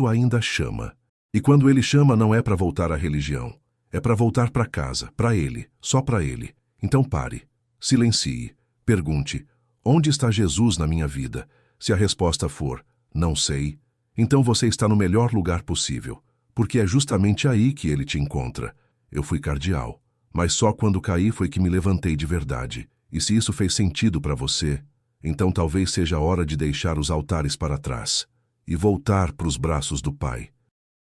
ainda chama. E quando ele chama não é para voltar à religião, é para voltar para casa, para ele, só para ele. Então pare, silencie, pergunte: onde está Jesus na minha vida? Se a resposta for, não sei, então você está no melhor lugar possível, porque é justamente aí que ele te encontra. Eu fui cardeal, mas só quando caí foi que me levantei de verdade. E se isso fez sentido para você, então talvez seja a hora de deixar os altares para trás e voltar para os braços do Pai.